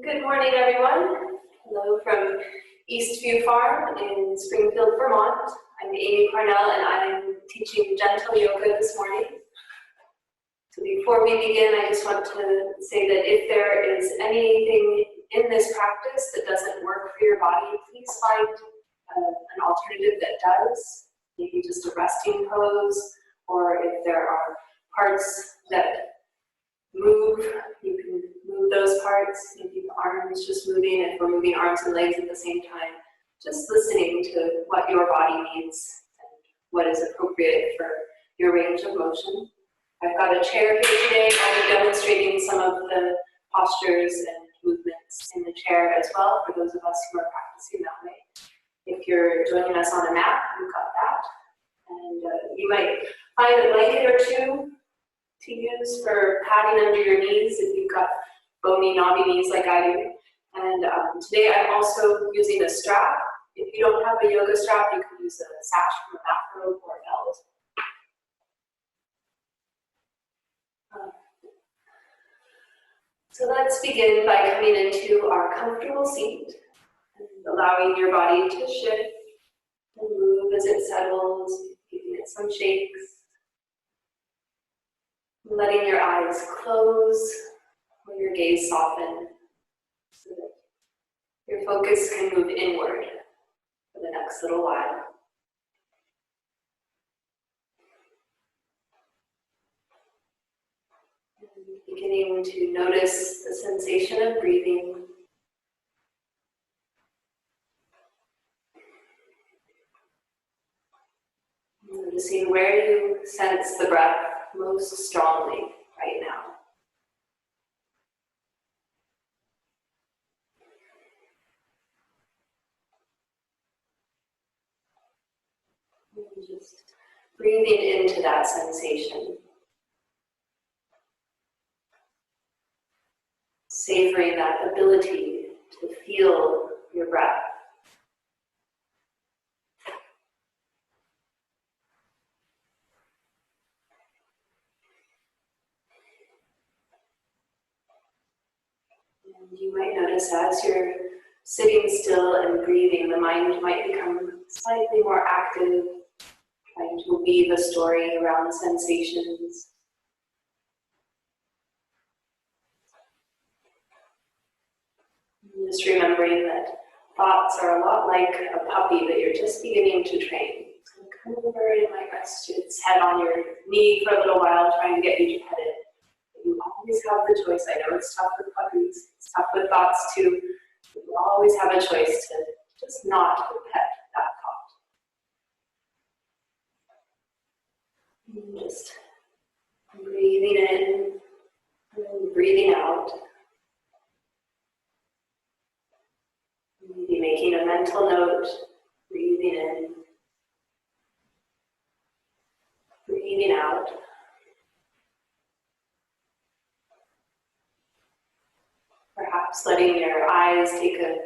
Good morning, everyone. Hello from Eastview Farm in Springfield, Vermont. I'm Aimee and I'm teaching gentle yoga this morning. So before we begin, I just want to say that if there is anything in this practice that doesn't work for your body, please find an alternative that does, maybe just a resting pose, or if there are parts that move, you can move those parts, maybe the arms just moving, if we're moving arms and legs at the same time, just listening to what your body needs and what is appropriate for your range of motion. I've got a chair here today. I'll be demonstrating some of the postures and movements in the chair as well for those of us who are practicing that way. If you're joining us on a mat, we've got that. And you might find a blanket or two to use for padding under your knees if you've got bony, knobby knees like I do. And today I'm also using a strap. If you don't have a yoga strap, you can use a sash from a bathrobe or a belt. So let's begin by coming into our comfortable seat and allowing your body to shift and move as it settles, giving it some shakes. Letting your eyes close or your gaze soften so that your focus can move inward for the next little while. And beginning to notice the sensation of breathing. Noticing where you sense the breath most strongly right now. And just breathing into that sensation. Savoring that ability to feel your breath. And you might notice as you're sitting still and breathing, the mind might become slightly more active, trying to weave a story around sensations. Just remembering that thoughts are a lot like a puppy that you're just beginning to train. It's going to come over and it might rest its head on your knee for a little while, trying to get you to pet it. But you always have the choice. I know it's tough with puppies, it's tough with thoughts too. But you always have a choice to just not pet that thought. And just breathing in and breathing out. Maybe making a mental note, breathing in, breathing out. Perhaps letting your eyes take a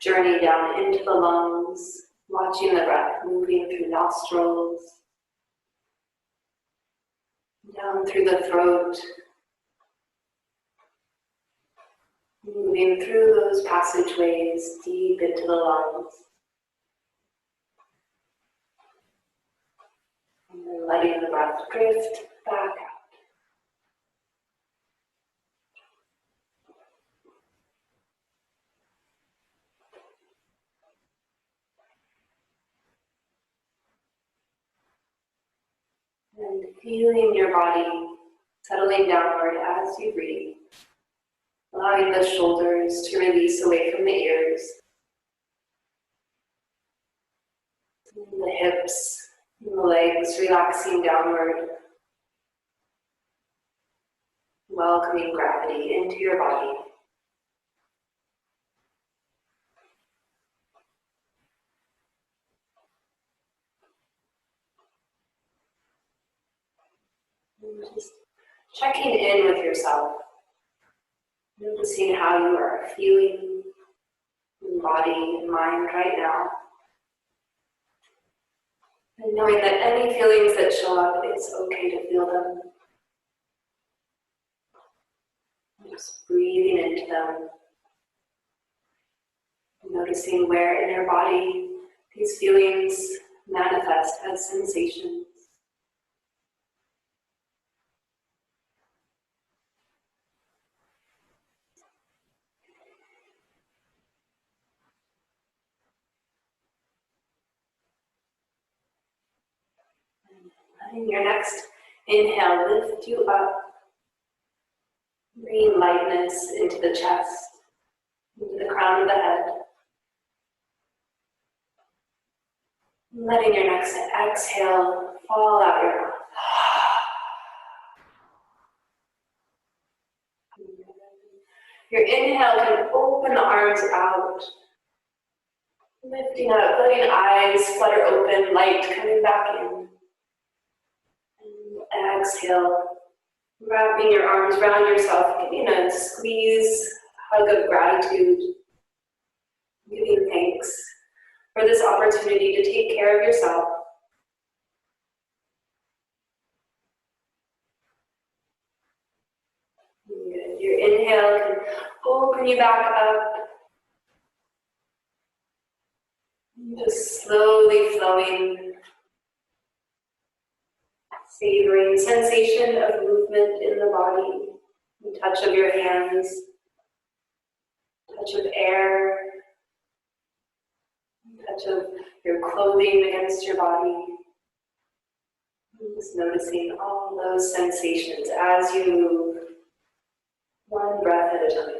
journey down into the lungs, watching the breath moving through nostrils, down through the throat, moving through those passageways deep into the lungs. And then letting the breath drift back out. And feeling your body settling downward as you breathe. Allowing the shoulders to release away from the ears. And the hips and the legs relaxing downward. Welcoming gravity into your body. And just checking in with yourself. Noticing how you are feeling in body and mind right now. And knowing that any feelings that show up, it's okay to feel them. Just breathing into them Noticing where in your body these feelings manifest as sensations. Letting your next inhale lift you up, bringing lightness into the chest, into the crown of the head. Letting your next exhale fall out your mouth. Your inhale can open the arms out, lifting up, letting eyes flutter open, light coming back in. And exhale, wrapping your arms around yourself, giving a squeeze, hug of gratitude, giving thanks for this opportunity to take care of yourself. Good. Your inhale can open you back up. Just slowly flowing, savoring sensation of movement in the body, the touch of your hands, touch of air, touch of your clothing against your body. Just noticing all those sensations as you move, one breath at a time.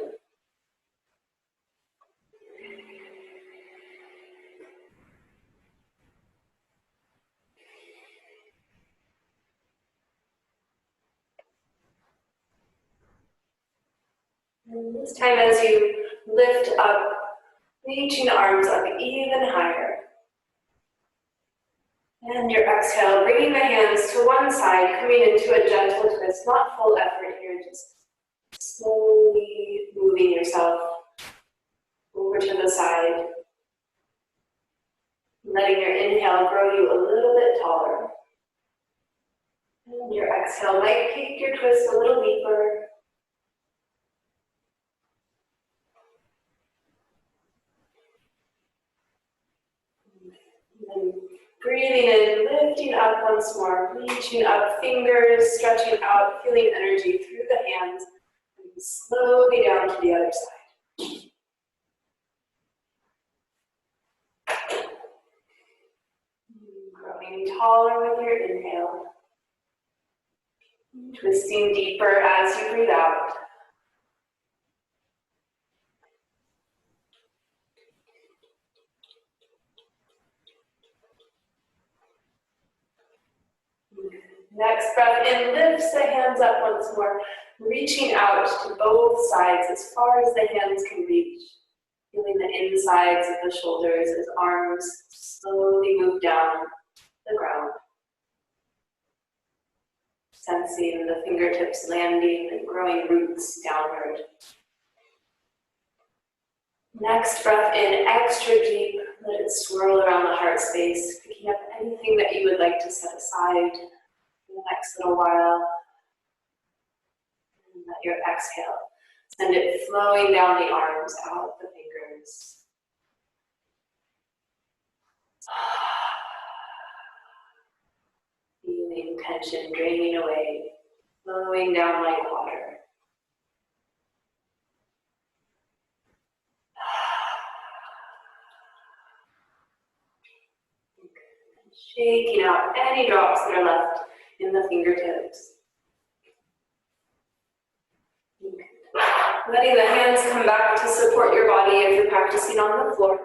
And this time as you lift up, reaching arms up even higher. And your exhale, bringing the hands to one side, coming into a gentle twist, not full effort here, just slowly moving yourself over to the side. Letting your inhale grow you a little bit taller. And your exhale might take your twist a little deeper. And breathing in, lifting up once more, reaching up, fingers stretching out, feeling energy through the hands, and slowly down to the other side. Growing taller with your inhale, twisting deeper as you breathe out. Next breath in, lifts the hands up once more, reaching out to both sides as far as the hands can reach. Feeling the insides of the shoulders as arms slowly move down the ground. Sensing the fingertips landing and growing roots downward. Next breath in, extra deep, let it swirl around the heart space, picking up anything that you would like to set aside for the next little while. And let your exhale send it flowing down the arms, out the fingers. Feeling tension draining away, flowing down like water. Shaking out any drops that are left in the fingertips. Letting the hands come back to support your body if you're practicing on the floor.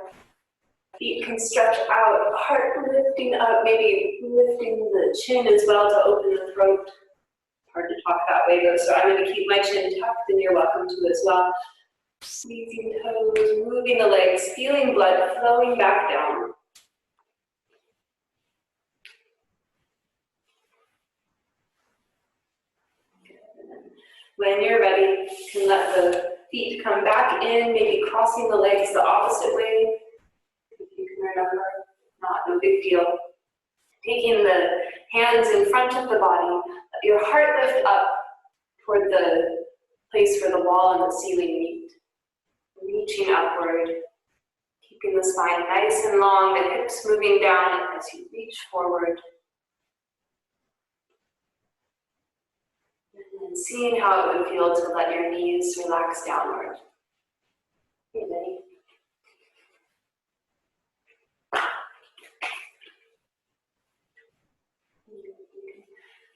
Feet can stretch out, heart lifting up, maybe lifting the chin as well to open the throat. Hard to talk that way though, so I'm going to keep my chin tucked and you're welcome to as well. Squeezing toes, moving the legs, feeling blood flowing back down. When you're ready, you can let the feet come back in, maybe crossing the legs the opposite way. If you can remember, not no big deal. Taking the hands in front of the body, let your heart lift up toward the place where the wall and the ceiling meet. Reaching upward, Keeping the spine nice and long, the hips moving down as you reach forward. And then seeing how it would feel to let your knees relax downward. Okay, Vinnie.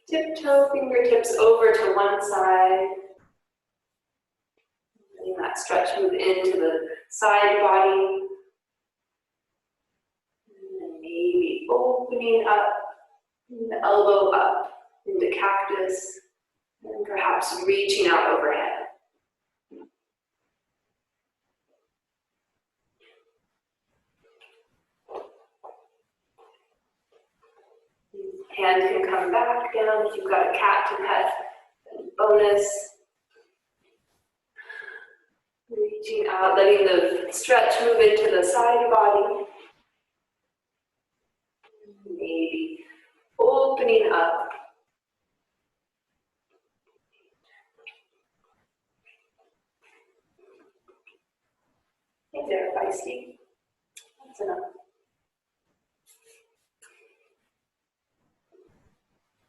Tiptoe fingertips over to one side. Letting that stretch move into the side body. And then maybe opening up, the elbow up into cactus. And perhaps reaching out overhead. Hand can come back down if you've got a cat to pet. And bonus. Reaching out, letting the stretch move into the side body. Maybe opening up. Hey there, feisty. That's enough.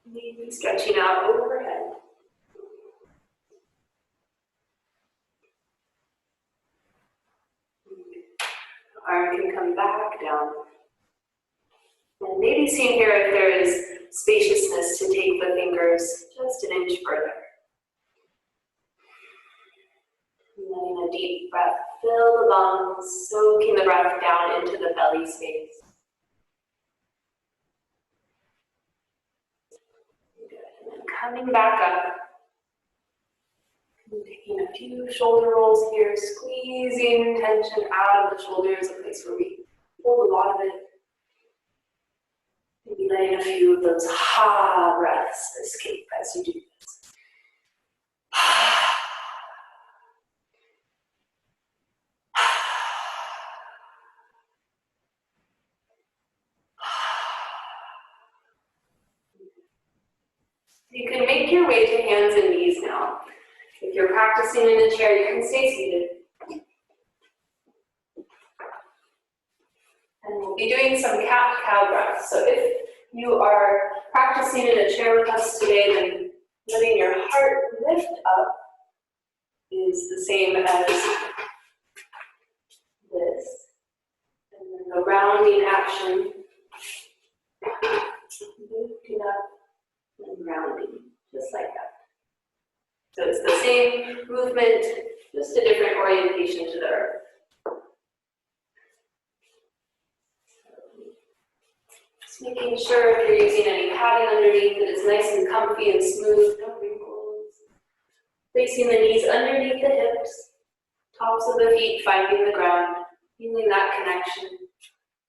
Maybe stretching out overhead. The arm can come back down. And maybe seeing here if there is spaciousness to take the fingers just an inch further. And letting a deep breath fill the lungs, soaking the breath down into the belly space. Coming back up, and taking a few shoulder rolls here, squeezing tension out of the shoulders, a place where we hold a lot of it. Maybe letting a few of those ha breaths escape as you do this. You can make your way to hands and knees now. If you're practicing in a chair, you can stay seated. And we'll be doing some cat-cow breaths. So if you are practicing in a chair with us today, then letting your heart lift up is the same as this. And then the rounding action, lifting up and rounding, just like that. So it's the same movement, just a different orientation to the earth. Just making sure if you're using any padding underneath that it's nice and comfy and smooth, no wrinkles. Placing the knees underneath the hips, tops of the feet finding the ground, feeling that connection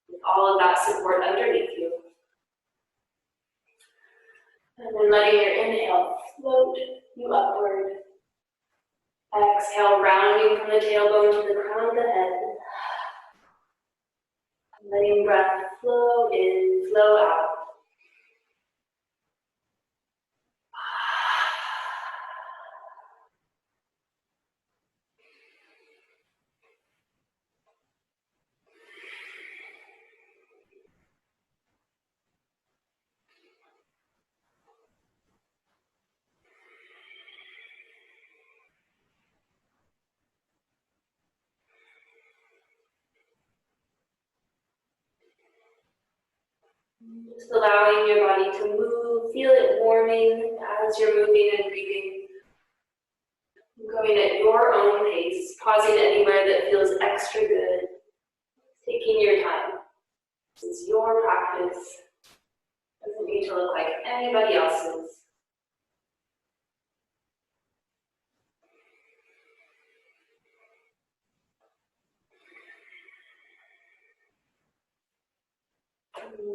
with all of that support underneath you. And then letting your inhale float you upward. Exhale, rounding from the tailbone to the crown of the head. Letting breath flow in, flow out. Just allowing your body to move, feel it warming as you're moving and breathing. Going at your own pace, pausing anywhere that feels extra good. Taking your time. This is your practice. Doesn't need to look like anybody else's.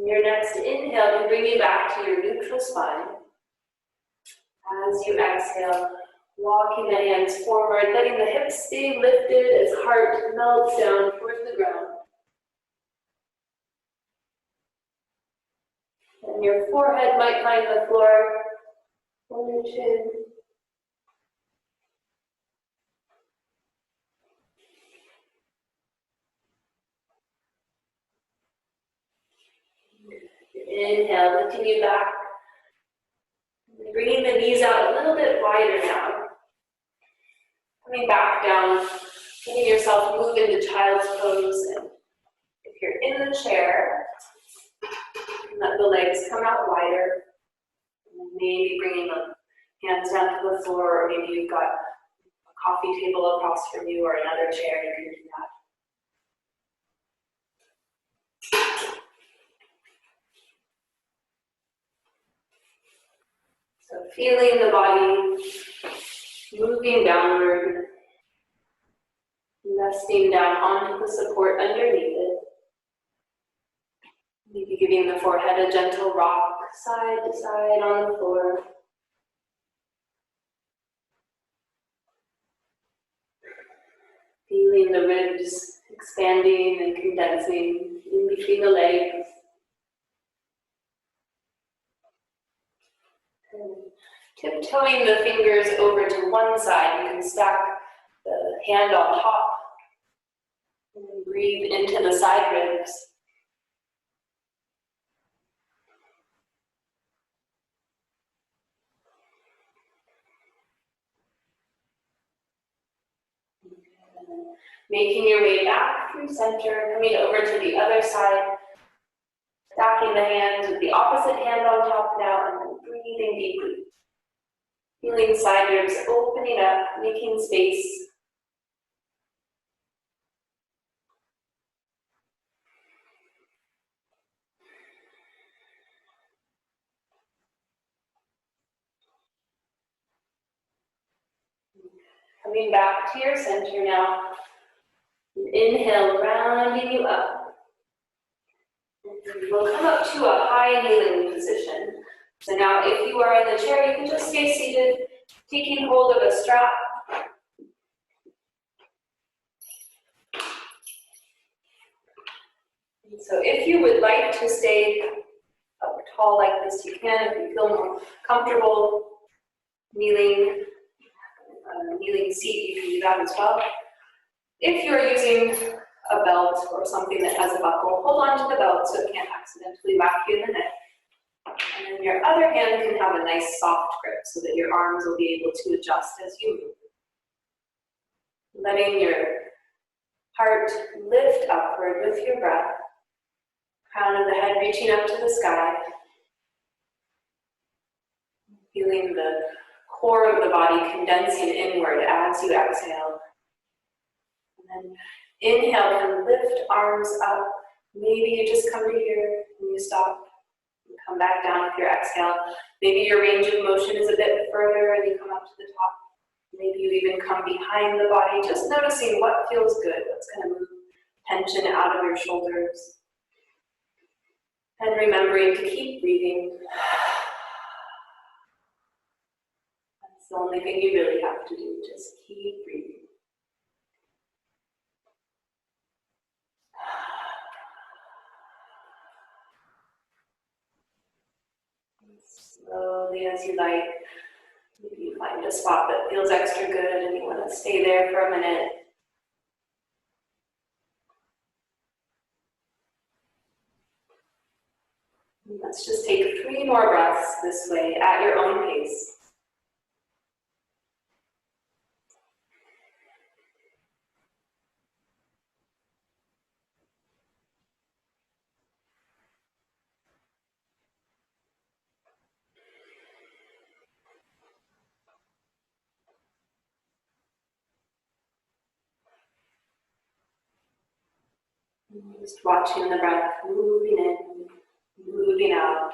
Your next inhale can bring you back to your neutral spine. As you exhale, walking the hands forward, letting the hips stay lifted as heart melts down towards the ground. And your forehead might find the floor or your chin. Inhale, lifting you back. Bringing the knees out a little bit wider now. Coming back down, letting yourself move into child's pose. And if you're in the chair, let the legs come out wider. Maybe bringing the hands down to the floor, or maybe you've got a coffee table across from you or another chair, you can do that. So feeling the body moving downward, resting down onto the support underneath it. Maybe giving the forehead a gentle rock side to side on the floor. Feeling the ribs expanding and condensing in between the legs. And tiptoeing the fingers over to one side, you can stack the hand on top and breathe into the side ribs. Making your way back through center, coming over to the other side, stacking the hands with the opposite hand on top now, and then breathing deeply. Feeling side ribs opening up, making space. Coming back to your center now. Inhale, rounding you up. We'll come up to a high kneeling position. So now if you are in the chair, you can just stay seated, taking hold of a strap. And so if you would like to stay up tall like this, you can. If you feel more comfortable kneeling, kneeling seat, you can do that as well. If you're using a belt or something that has a buckle, hold on to the belt so it can't accidentally whack you in the neck. And then your other hand can have a nice soft grip so that your arms will be able to adjust as you move. Letting your heart lift upward with your breath. Crown of the head reaching up to the sky. Feeling the core of the body condensing inward as you exhale. And then inhale and lift arms up. Maybe you just come to here and you stop. You come back down with your exhale. Maybe your range of motion is a bit further and you come up to the top. Maybe you even come behind the body, just noticing what feels good, what's going to move tension out of your shoulders. And remembering to keep breathing. That's the only thing you really have to do, just keep breathing. Slowly as you like, maybe you find a spot that feels extra good and you want to stay there for a minute. Let's just take 3 more breaths this way at your own pace. Just watching the breath moving in, moving out.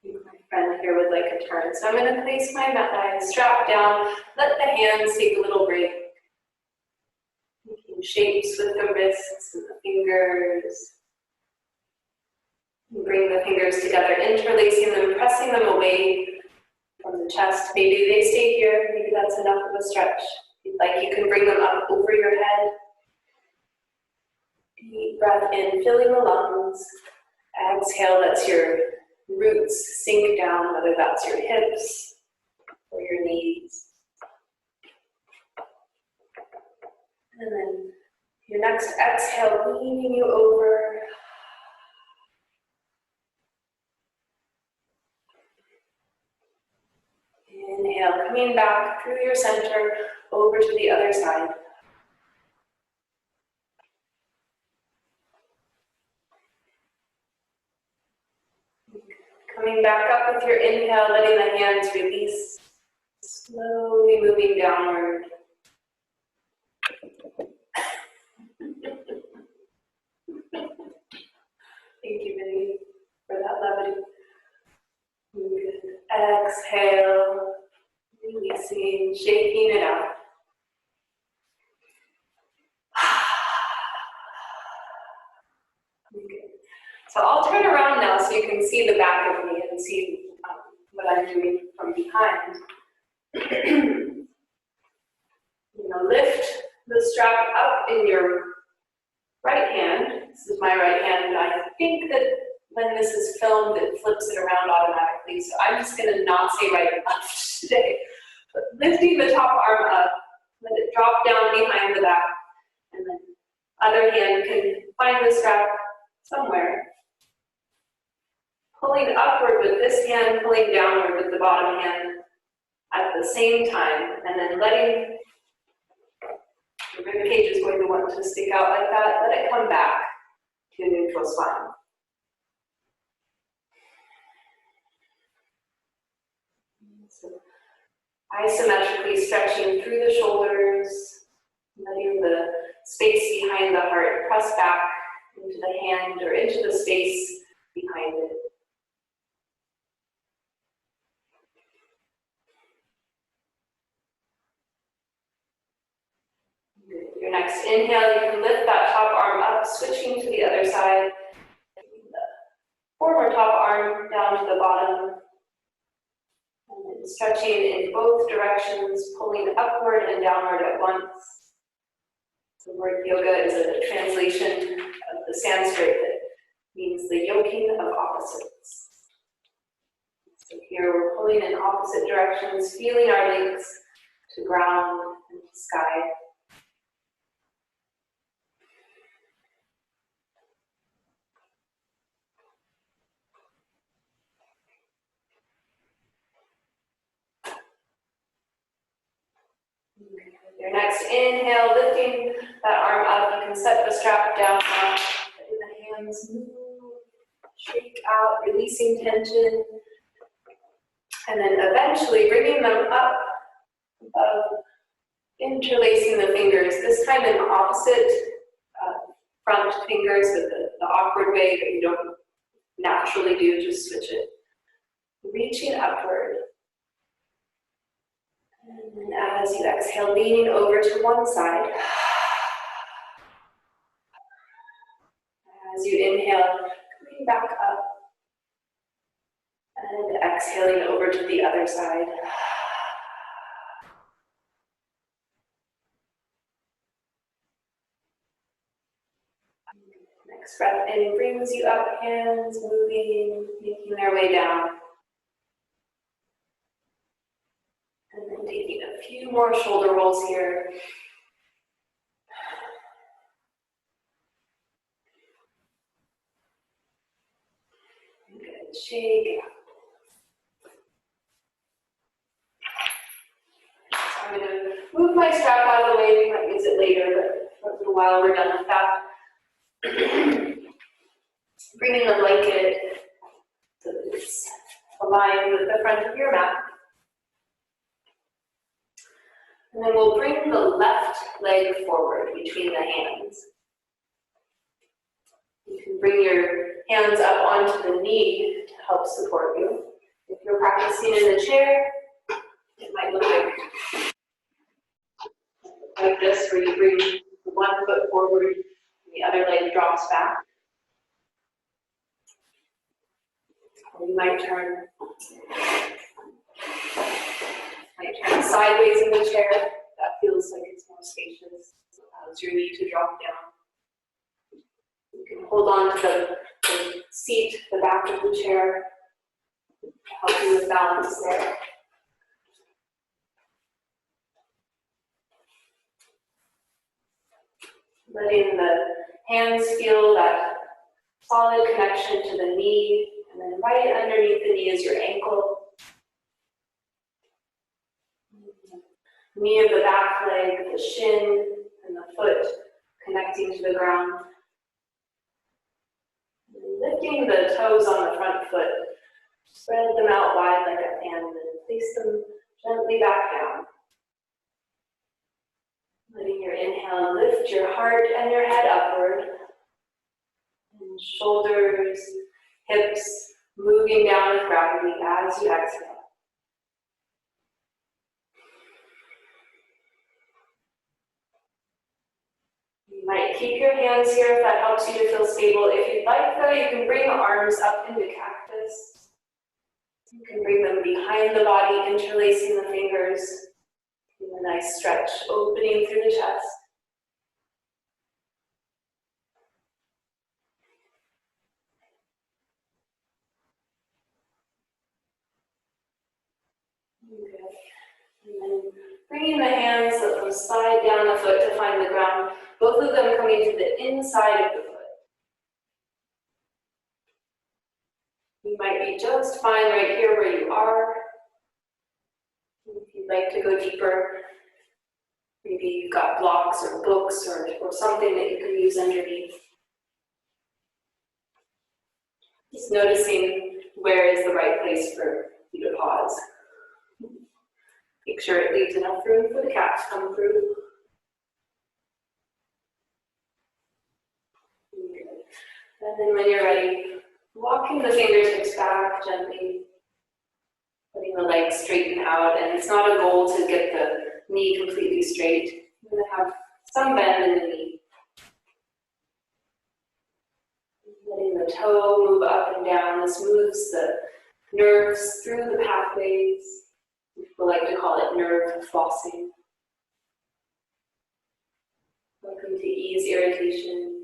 My friend here would like a turn, so I'm going to place my strap down, let the hands take a little break. Making shapes with the wrists and the fingers. Bring the fingers together, interlacing them, pressing them away from the chest. Maybe they stay here, maybe that's enough of a stretch. If you'd like, you can bring them up over your head. Deep breath in, filling the lungs. Exhale, that's your roots sink down, whether that's your hips or your knees. And then your next exhale, leaning you over. Inhale, coming back through your center over to the other side. Coming back up with your inhale, letting the hands release, slowly moving downward. Thank you, Vinnie, for that levity. Good. Exhale, releasing, shaking it out. Good. So I'll turn around now so you can see the back of me and see what I'm doing from behind. Lift the strap up in your right hand. This is my right hand, and I think that when this is filmed, it flips it around automatically. So I'm just going to not say right and left today. But lifting the top arm up, let it drop down behind the back, and then other hand can find the strap somewhere. Pulling upward with this hand, pulling downward with the bottom hand at the same time, and then letting the rib cage is going to want to stick out like that. Let it come back to neutral spine. So, isometrically stretching through the shoulders, letting the space behind the heart press back into the hand or into the space behind it. Your next inhale, you can lift that top arm up, switching to the other side. The former top arm down to the bottom. And then stretching in both directions, pulling upward and downward at once. The word yoga is a translation of the Sanskrit that means the yoking of opposites. So here we're pulling in opposite directions, feeling our links to ground and to sky. Your next inhale, lifting that arm up, you can set the strap down now, letting the hands move, shake out, releasing tension, and then eventually bringing them up above, interlacing the fingers, this time in opposite front fingers with the awkward way that you don't naturally do, just switch it. Reaching upward. And then as you exhale, leaning over to one side. As you inhale, coming back up. And exhaling over to the other side. Next breath in brings you up, hands moving, making their way down. And then taking a few more shoulder rolls here. Good, shake. So I'm going to move my strap out of the way. We might use it later, but for a little while we're done with that. Bringing the blanket so that it's aligned with the front of your mat. And then we'll bring the left leg forward between the hands. You can bring your hands up onto the knee to help support you. If you're practicing in the chair, it might look like this, where you bring the one foot forward and the other leg drops back. Or you might turn sideways in the chair. That feels like it's more spacious. Allows your knee to drop down. You can hold on to the seat, the back of the chair, to help you with balance there. Letting the hands feel that solid connection to the knee, and then right underneath the knee is your ankle. Knee of the back leg, the shin, and the foot connecting to the ground. Lifting the toes on the front foot, spread them out wide like a fan, and place them gently back down. Letting your inhale lift your heart and your head upward. And shoulders, hips moving down with gravity as you exhale. You might keep your hands here if that helps you to feel stable. If you'd like, though, you can bring arms up into cactus. You can bring them behind the body, interlacing the fingers. A nice stretch, opening through the chest. Okay. And then bringing the hands, let them slide down the foot to find the ground. Both of them coming to the inside of the foot. You might be just fine right here where you are. If you'd like to go deeper, maybe you've got blocks or books or something that you can use underneath. Just noticing where is the right place for you to pause. Make sure it leaves enough room for the cat to come through. And then when you're ready, walking the fingertips back gently, letting the legs straighten out. And it's not a goal to get the knee completely straight. You're going to have some bend in the knee. Letting the toe move up and down. This moves the nerves through the pathways. People like to call it nerve flossing. Welcome to ease irritation.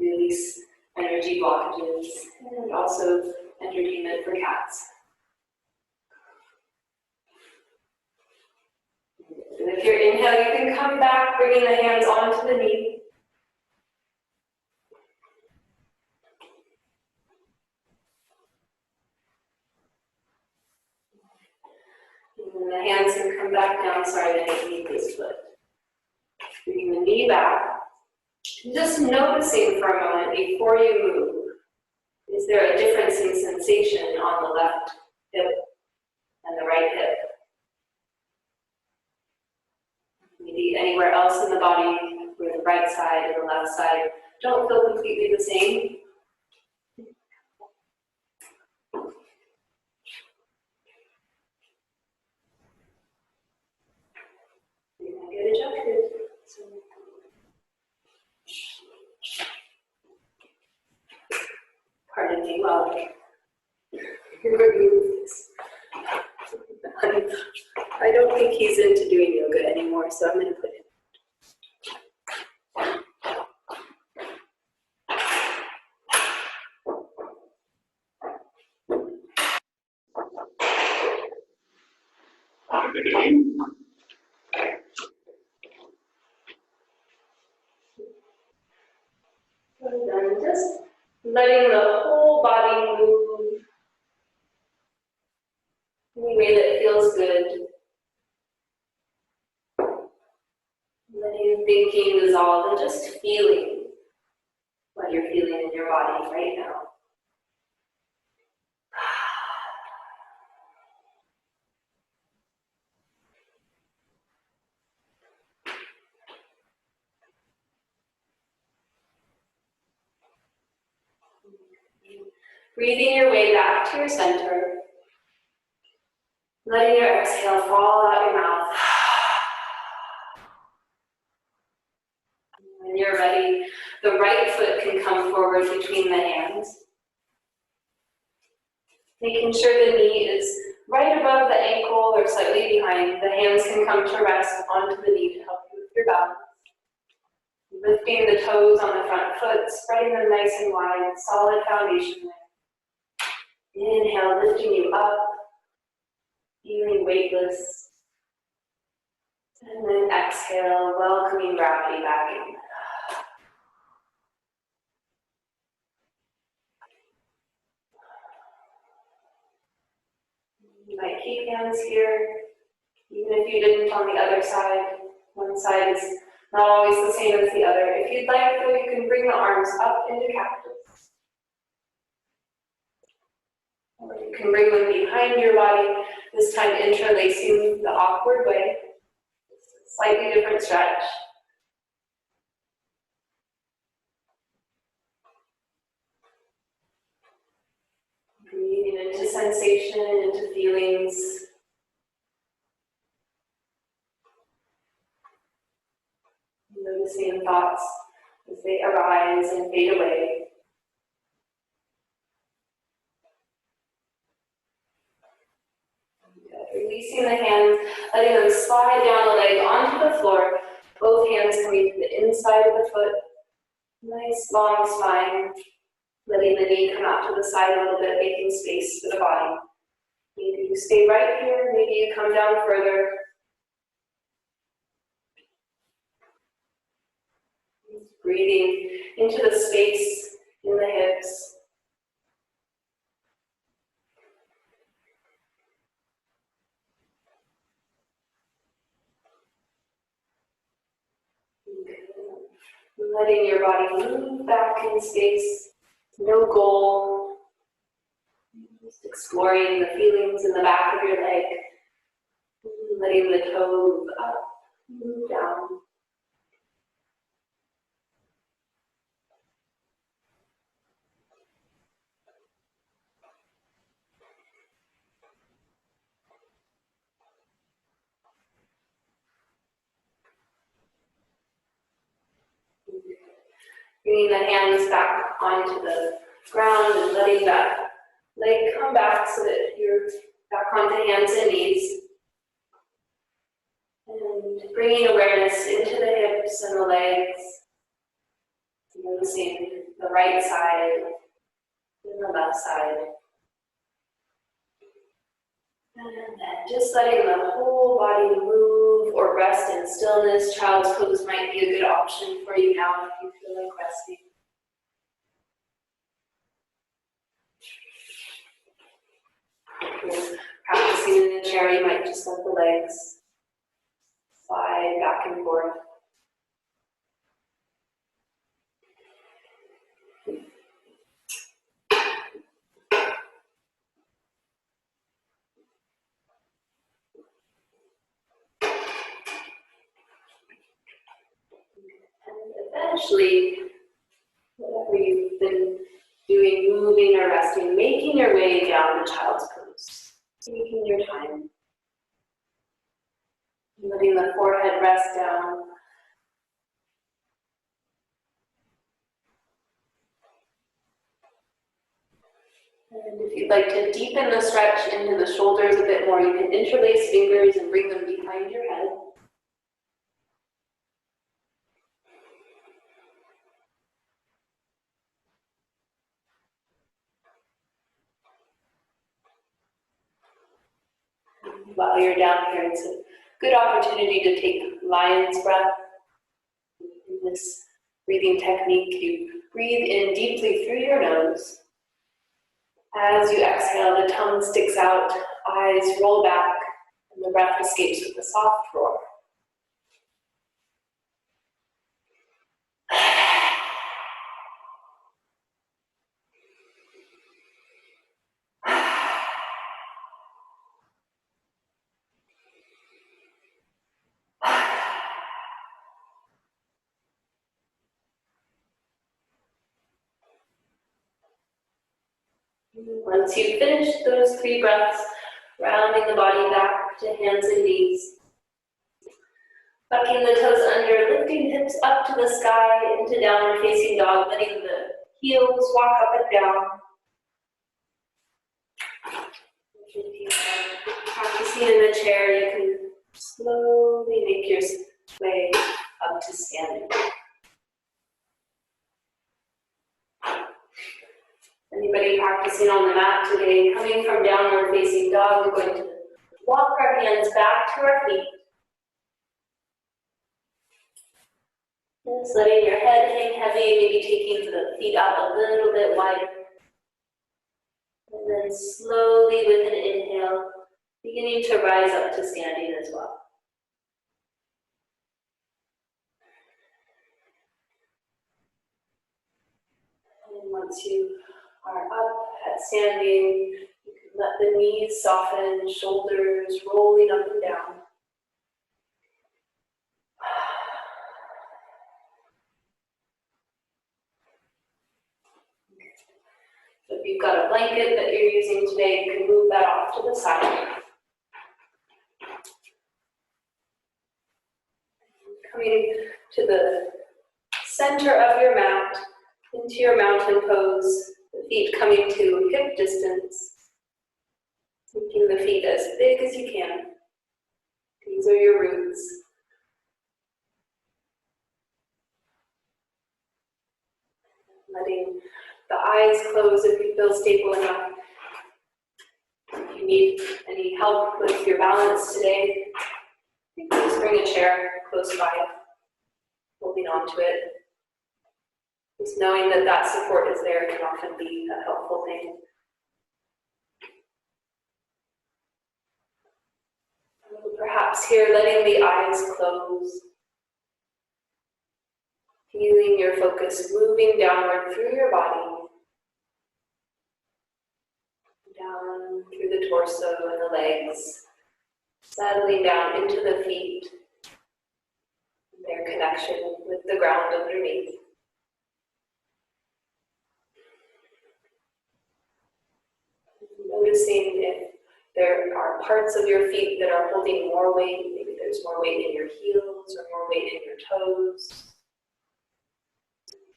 Release energy blockages, and also entertainment for cats. And with your inhale, you can come back, bringing the hands onto the knee. And the hands can come back down, sorry, underneath this foot. Bringing the knee back. Just noticing for a moment before you move, is there a difference in sensation on the left hip and the right hip? Maybe anywhere else in the body where the right side or the left side don't feel completely the same. You're going to get adjusted. Pardon me, well, remove this. I don't think he's into doing yoga anymore, so I'm going to put him. And then just letting the whole body move in a way that feels good. Letting thinking dissolve and just feeling what you're feeling in your body right now. Breathing your way back to your center. Letting your exhale fall out your mouth. When you're ready, the right foot can come forward between the hands. Making sure the knee is right above the ankle or slightly behind. The hands can come to rest onto the knee to help you with your balance. Lifting the toes on the front foot, spreading them nice and wide, solid foundation there. Inhale, lifting you up, feeling weightless. And then exhale, welcoming gravity back in. You might keep hands here, even if you didn't on the other side. One side is not always the same as the other. If you'd like, though, you can bring the arms up into cactus. Or you can bring them behind your body, this time interlacing the awkward way. Slightly different stretch. Breathing into sensation, into feelings. Noticing thoughts as they arise and fade away. Releasing the hands, letting them slide down the leg onto the floor. Both hands coming to the inside of the foot. Nice long spine. Letting the knee come out to the side a little bit, making space for the body. Maybe you stay right here, maybe you come down further. Breathing into the space in the hips. Letting your body move back in space. No goal. Just exploring the feelings in the back of your leg. Letting the toe move up, move down. Bringing the hands back onto the ground and letting that leg come back so that you're back onto hands and knees. And bringing awareness into the hips and the legs. Noticing the right side and the left side. And then just letting the whole body move or rest in stillness. Child's pose might be a good option for you now if you feel like resting. Practicing in the chair, you might just let the legs slide back and forth. And eventually, whatever you've been doing, moving or resting, making your way down to child's pose. Taking your time. Letting the forehead rest down. And if you'd like to deepen the stretch into the shoulders a bit more, you can interlace fingers and bring them behind your head. While you're down here, it's a good opportunity to take lion's breath. In this breathing technique, you breathe in deeply through your nose. As you exhale, the tongue sticks out, eyes roll back, and the breath escapes with a soft roar. Once you've finished those 3 breaths, rounding the body back to hands and knees. Tucking the toes under, lifting hips up to the sky into downward facing dog, letting the heels walk up and down. Practicing in the chair, you can slowly make your way up to standing. Anybody practicing on the mat today, coming from downward facing dog, we're going to walk our hands back to our feet. Just letting your head hang heavy, maybe taking the feet out a little bit wider. And then slowly with an inhale, beginning to rise up to standing as well. And once you are up at standing, you can let the knees soften, shoulders rolling up and down. So if you've got a blanket that you're using today, you can move that off to the side. Coming to the center of your mat, into your mountain pose, the feet coming to hip distance. Making the feet as big as you can. These are your roots. Letting the eyes close if you feel stable enough. If you need any help with your balance today, you can just bring a chair close by, holding on to it. Just knowing that that support is there can often be a helpful thing. Perhaps here, letting the eyes close. Feeling your focus moving downward through your body. Down through the torso and the legs. Settling down into the feet. Their connection with the ground underneath. Noticing if there are parts of your feet that are holding more weight. Maybe there's more weight in your heels or more weight in your toes.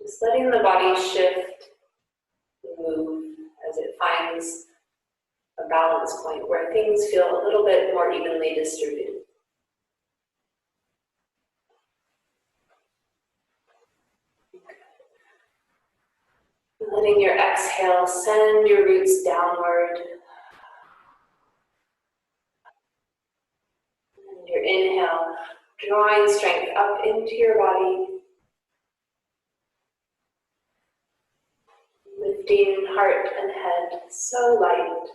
Just letting the body shift and move as it finds a balance point where things feel a little bit more evenly distributed. Letting your exhale send your roots downward. And your inhale, drawing strength up into your body. Lifting heart and head so light.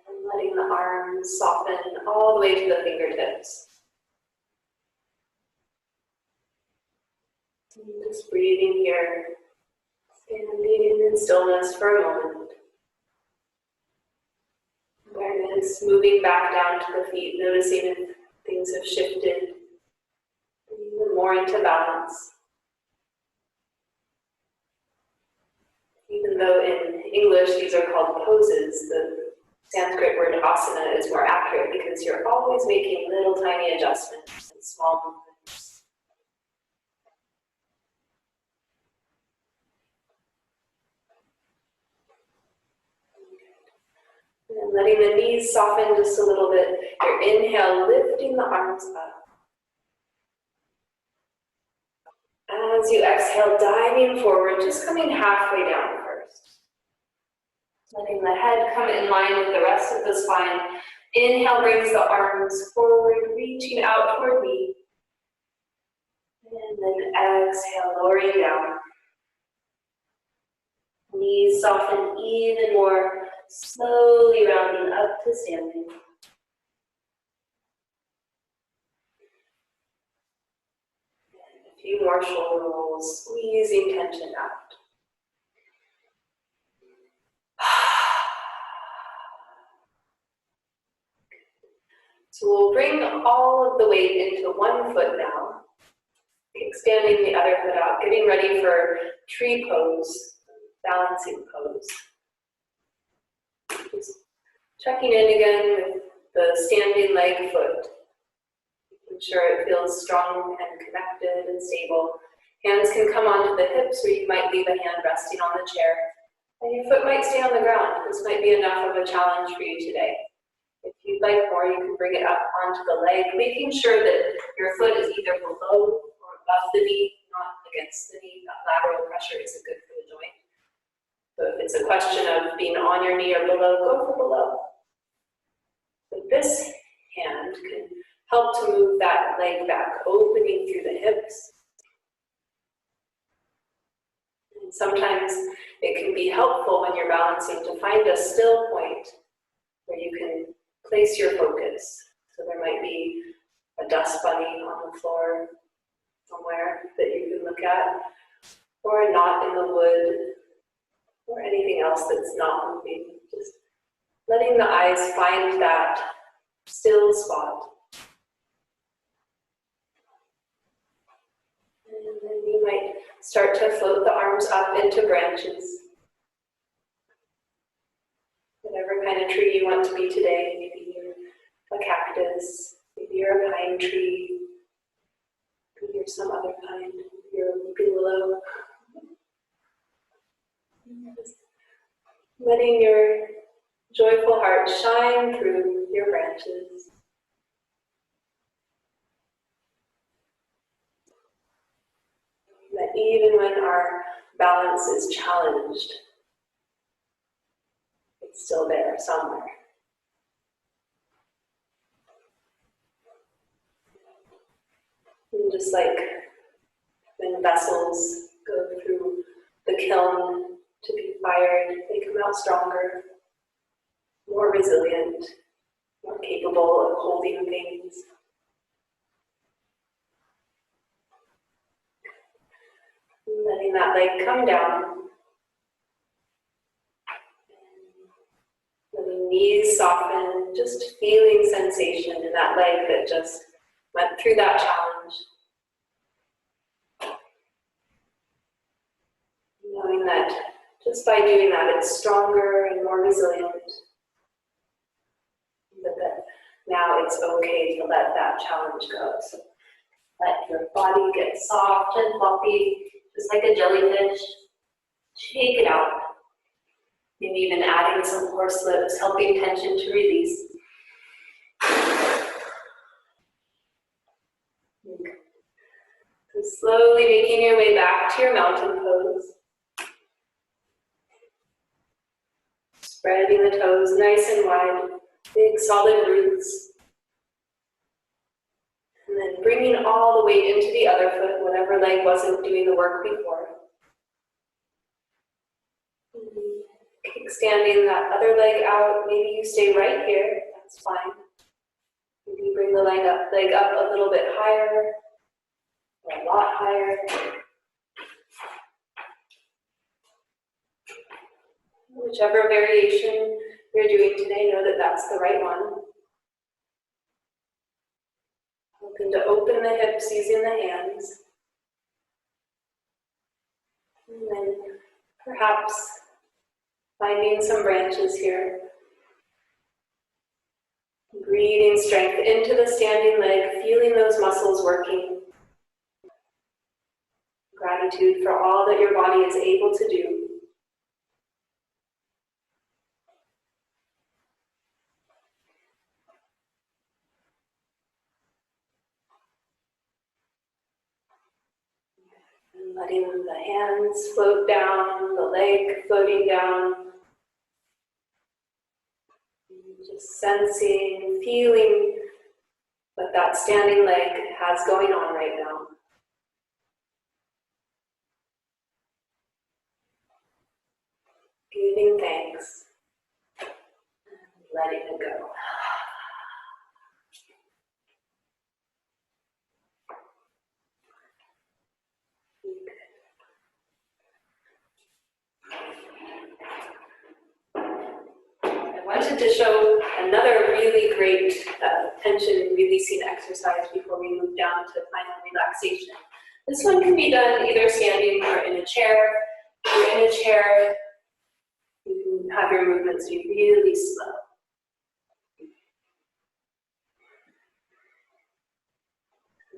And letting the arms soften all the way to the fingertips. And just breathing here, standing in stillness for a moment. Awareness moving back down to the feet, noticing if things have shifted. Even more into balance. Even though in English these are called poses, the Sanskrit word asana is more accurate because you're always making little tiny adjustments and small movements. And letting the knees soften just a little bit. Your inhale, lifting the arms up. As you exhale, diving forward, just coming halfway down first. Letting the head come in line with the rest of the spine. Inhale brings the arms forward, reaching out toward me. And then exhale, lowering down. Knees soften even more, slowly rounding up to standing. A few more shoulder rolls, squeezing tension out. So we'll bring all of the weight into one foot now, expanding the other foot out, getting ready for tree pose, balancing pose. Just checking in again with the standing leg foot. Making sure it feels strong and connected and stable. Hands can come onto the hips, or you might leave a hand resting on the chair. And your foot might stay on the ground. This might be enough of a challenge for you today. If you'd like more, you can bring it up onto the leg, making sure that your foot is either below or above the knee, not against the knee. That lateral pressure isn't good for the joint. So if it's a question of being on your knee or below, go for below. But this And sometimes it can be helpful when you're balancing to find a still point where you can place your focus. So there might be a dust bunny on the floor somewhere that you can look at, or a knot in the wood, or anything else that's not moving. Just letting the eyes find that still spot. And then you might start to float the arms up into branches. Whatever kind of tree you want to be today, maybe you're a cactus, maybe you're a pine tree, maybe you're some other kind, maybe you're a weeping willow. Just letting your joyful heart shine through your branches. That even when our balance is challenged, it's still there somewhere. And just like when vessels go through the kiln to be fired, they come out stronger, more resilient, more capable of holding things. And letting that leg come down. Letting knees soften, just feeling sensation in that leg that just went through that challenge. Knowing that just by doing that, it's stronger and more resilient. But that now it's okay to let that challenge go. So let your body get soft and fluffy, just like a jellyfish. Shake it out. Maybe even adding some horse lips, helping tension to release. So slowly making your way back to your mountain pose. Spreading the toes nice and wide, big solid roots. And then bringing all the weight into the other foot, whatever leg wasn't doing the work before. Kickstanding that other leg out. Maybe you stay right here, that's fine. Maybe you bring the leg up a little bit higher, or a lot higher. Whichever variation you're doing today, know that that's the right one. Hoping to open the hips using the hands. And then perhaps finding some branches here. Breathing strength into the standing leg, feeling those muscles working. Gratitude for all that your body is able to do. And letting the hands float down, the leg floating down. Just sensing, feeling what that standing leg has going on right now. Giving thanks, and letting it go. I wanted to show another really great tension releasing exercise before we move down to final relaxation. This one can be done either standing or in a chair. If you're in a chair, you can have your movements be really slow.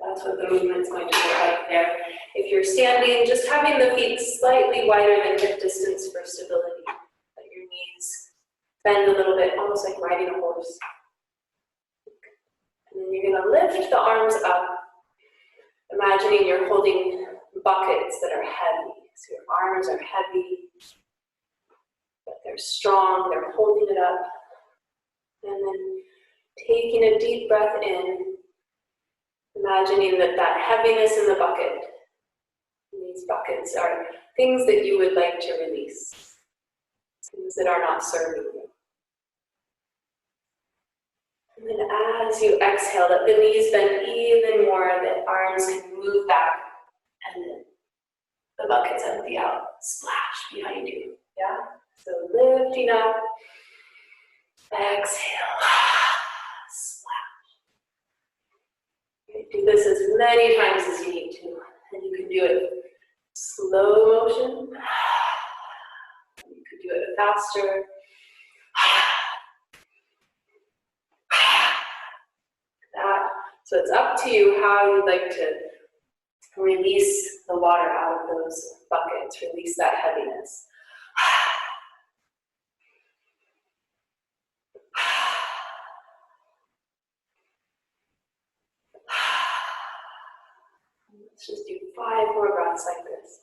That's what the movement's going to look like there. If you're standing, just having the feet slightly wider than hip distance for stability. Let your knees bend a little bit, almost like riding a horse. And then you're going to lift the arms up, imagining you're holding buckets that are heavy. So your arms are heavy, but they're strong, they're holding it up. And then taking a deep breath in, imagining that heaviness in the bucket, maybe These buckets are things that you would like to release, things that are not serving you. And then as you exhale, let the knees bend even more, the arms can move back, and then the buckets empty out, splash behind you. Yeah? So lifting up, exhale, splash. You can do this as many times as you need to, and you can do it slow motion. You could do it faster. That. So it's up to you how you'd like to release the water out of those buckets, release that heaviness. Let's just do 5 more breaths like this.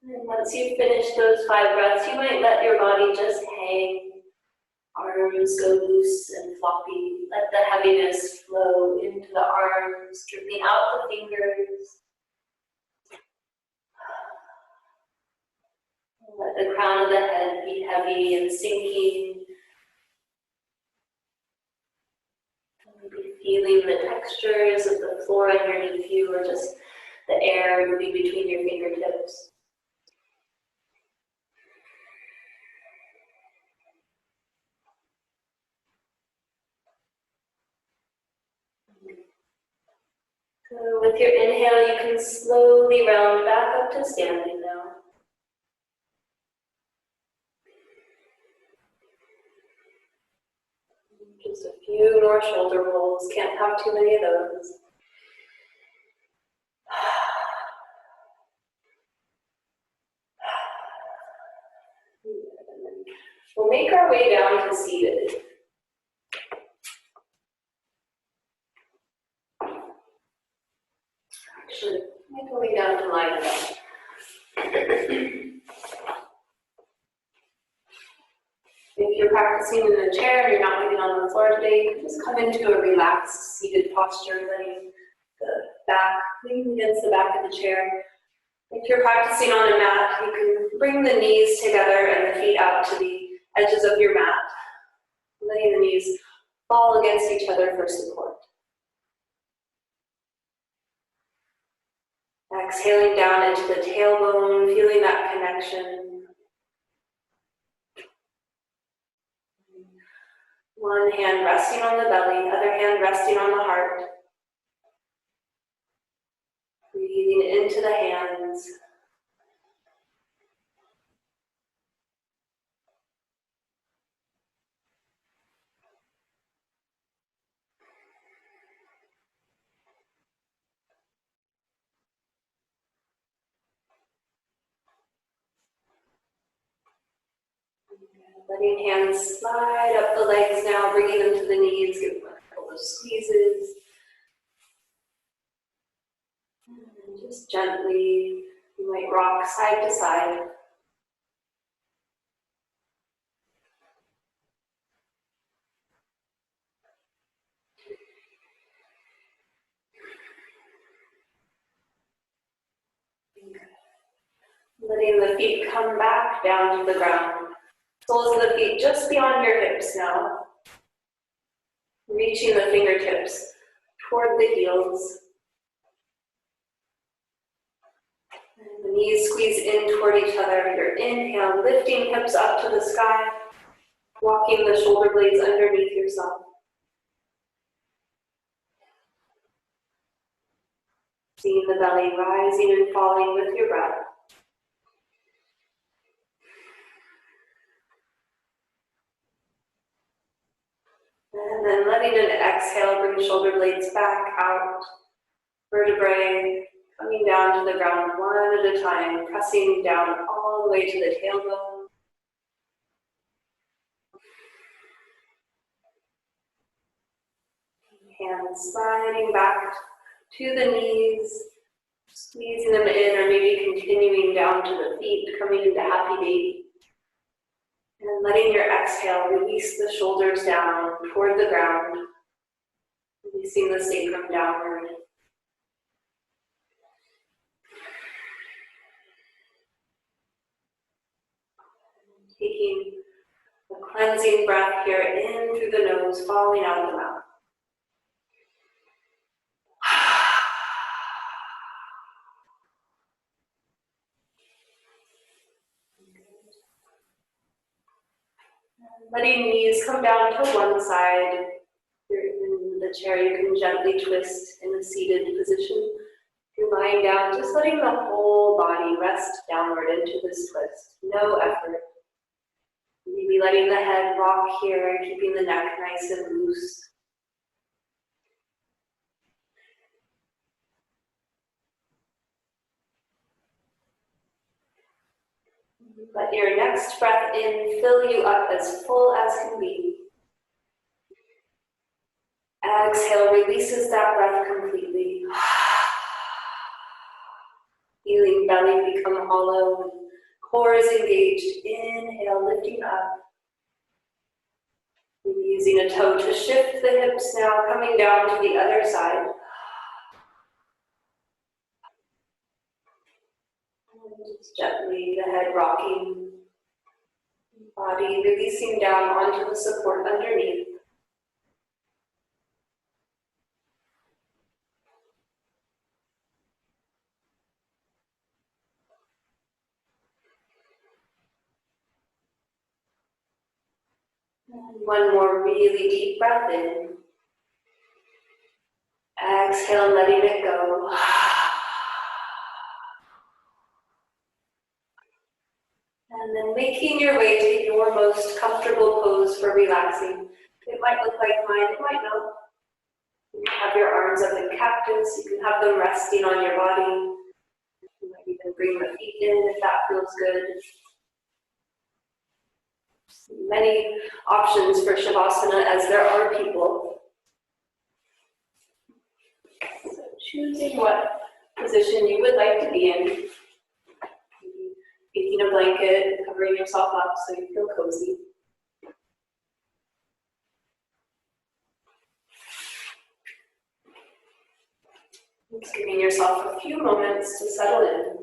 And once you finish those 5 breaths, you might let your body just hang. Arms go loose and floppy. Let the heaviness flow into the arms, dripping out the fingers. Let the crown of the head be heavy and sinking. Maybe feeling the textures of the floor underneath you, or just the air moving between your fingertips. So with your inhale, you can slowly round back up to standing now. Just a few more shoulder rolls, can't have too many of those. We'll make our way down to seated. Actually, make our way down to lying down. If you're practicing in a chair and you're not getting on the floor today, you can just come into a relaxed seated posture, letting the back lean against the back of the chair. If you're practicing on a mat, you can bring the knees together and the feet out to the edges of your mat, letting the knees fall against each other for support. Exhaling down into the tailbone, feeling that connection. One hand resting on the belly, other hand resting on the heart. Breathing into the hands. Letting hands slide up the legs now, bringing them to the knees, give them a couple of squeezes. And just gently, you might rock side to side. Letting the feet come back down to the ground. Soles of the feet just beyond your hips now. Reaching the fingertips toward the heels. And the knees squeeze in toward each other. Your inhale, lifting hips up to the sky, walking the shoulder blades underneath yourself. Seeing the belly rising and falling with your breath. And then letting an exhale, bring shoulder blades back out, vertebrae coming down to the ground one at a time, pressing down all the way to the tailbone. Hands sliding back to the knees, Squeezing them in, or maybe continuing down to the feet, coming into happy date. And letting your exhale release the shoulders down toward the ground, releasing the sacrum downward. Taking a cleansing breath here in through the nose, falling out of the mouth. Letting knees come down to one side. If you're in the chair, you can gently twist in a seated position. If you're lying down, just letting the whole body rest downward into this twist. No effort. Maybe letting the head rock here, keeping the neck nice and loose. Let your next breath in fill you up as full as can be. Exhale releases that breath completely. Feeling belly become hollow and core is engaged. Inhale, lifting up. Maybe using a toe to shift the hips now, coming down to the other side. And just gently the head rocking. Body releasing down onto the support underneath. One more really deep breath in. Exhale, letting it go. And then making your way to your most comfortable pose for relaxing. It might look like mine, it might not. You can have your arms up in cactus, you can have them resting on your body. You might even bring the feet in if that feels good. Many options for Shavasana as there are people. So choosing what position you would like to be in. Maybe taking a blanket, covering yourself up so you feel cozy. Just giving yourself a few moments to settle in.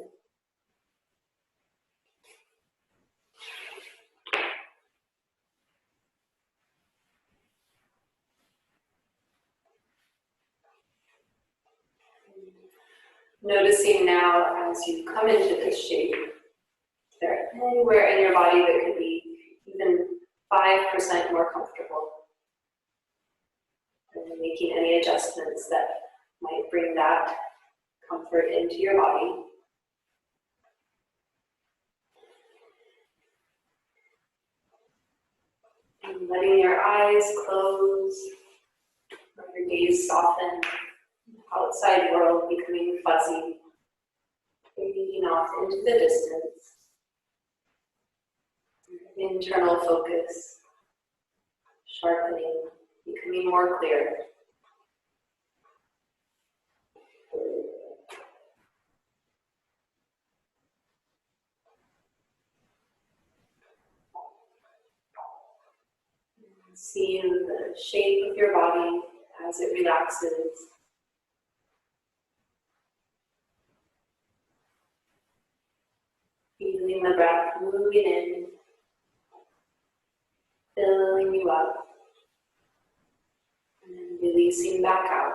Noticing now as you come into this shape, is there anywhere in your body that could be even 5% more comfortable? And then making any adjustments that might bring that comfort into your body. And letting your eyes close, or your gaze soften. Outside world becoming fuzzy, fading off into the distance. Internal focus, sharpening, becoming more clear. Seeing the shape of your body as it relaxes. Feeling the breath moving in, filling you up, and then releasing back out.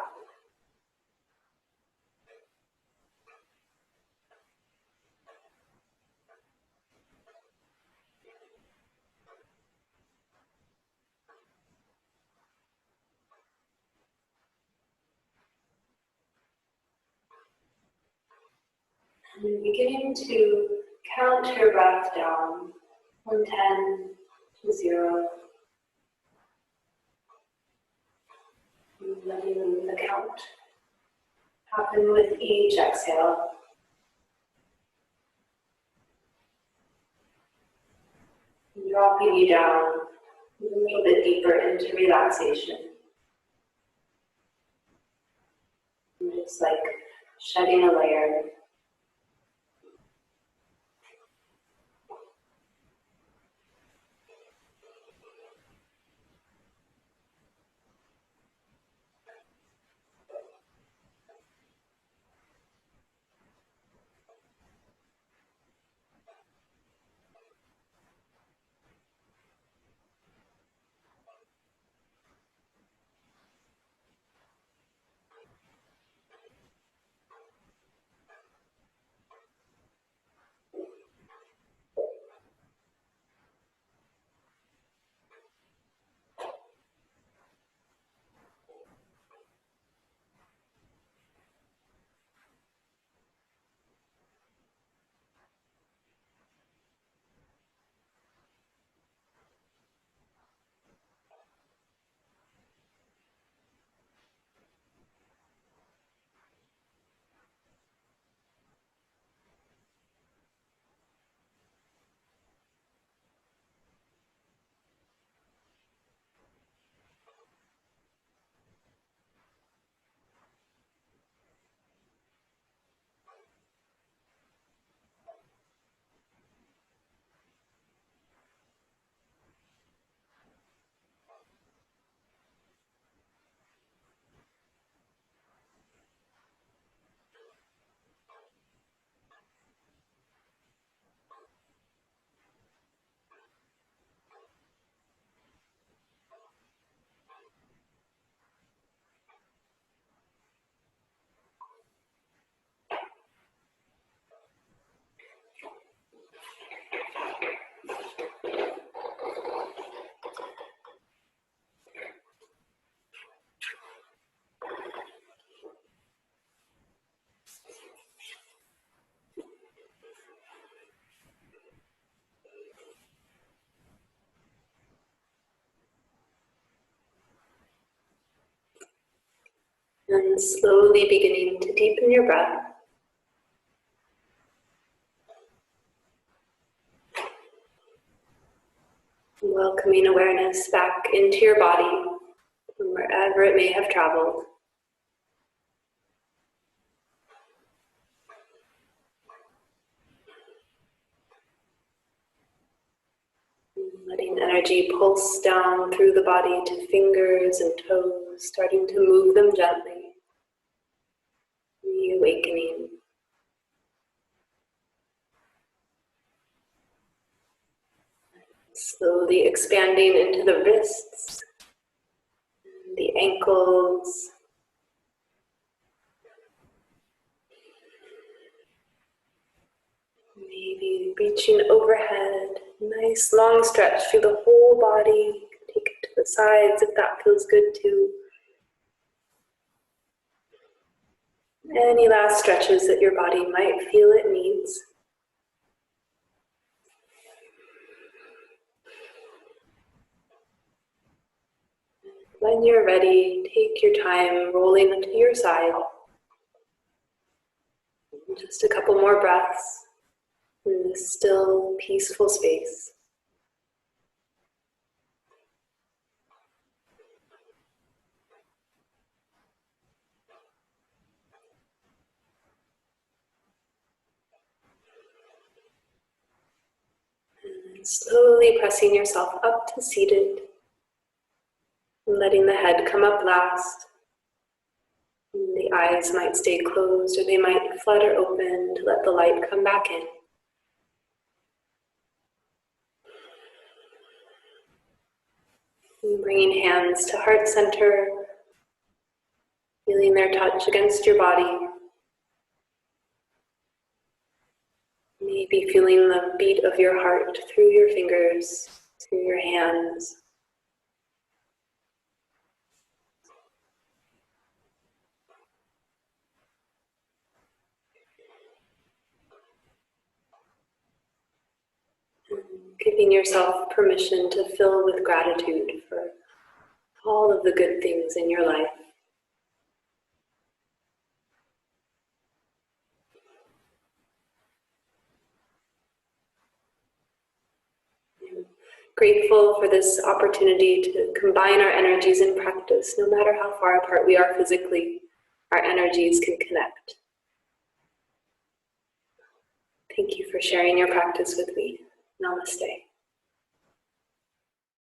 And then beginning to count your breath down from 10 to 0. And letting the count happen with each exhale. And dropping you down a little bit deeper into relaxation. And just like shedding a layer. And slowly beginning to deepen your breath. Welcoming awareness back into your body from wherever it may have traveled. Letting energy pulse down through the body to fingers and toes, starting to move them gently, reawakening. Slowly expanding into the wrists, the ankles, maybe reaching overhead, nice long stretch through the whole body. Take it to the sides if that feels good too. Any last stretches that your body might feel it needs. When you're ready, take your time rolling into your side. Just a couple more breaths in this still, peaceful space. And slowly pressing yourself up to seated. Letting the head come up last. The eyes might stay closed or they might flutter open to let the light come back in. And bringing hands to heart center, feeling their touch against your body. Maybe feeling the beat of your heart through your fingers, through your hands. Giving yourself permission to fill with gratitude for all of the good things in your life. I'm grateful for this opportunity to combine our energies in practice. No matter how far apart we are physically, our energies can connect. Thank you for sharing your practice with me. Namaste.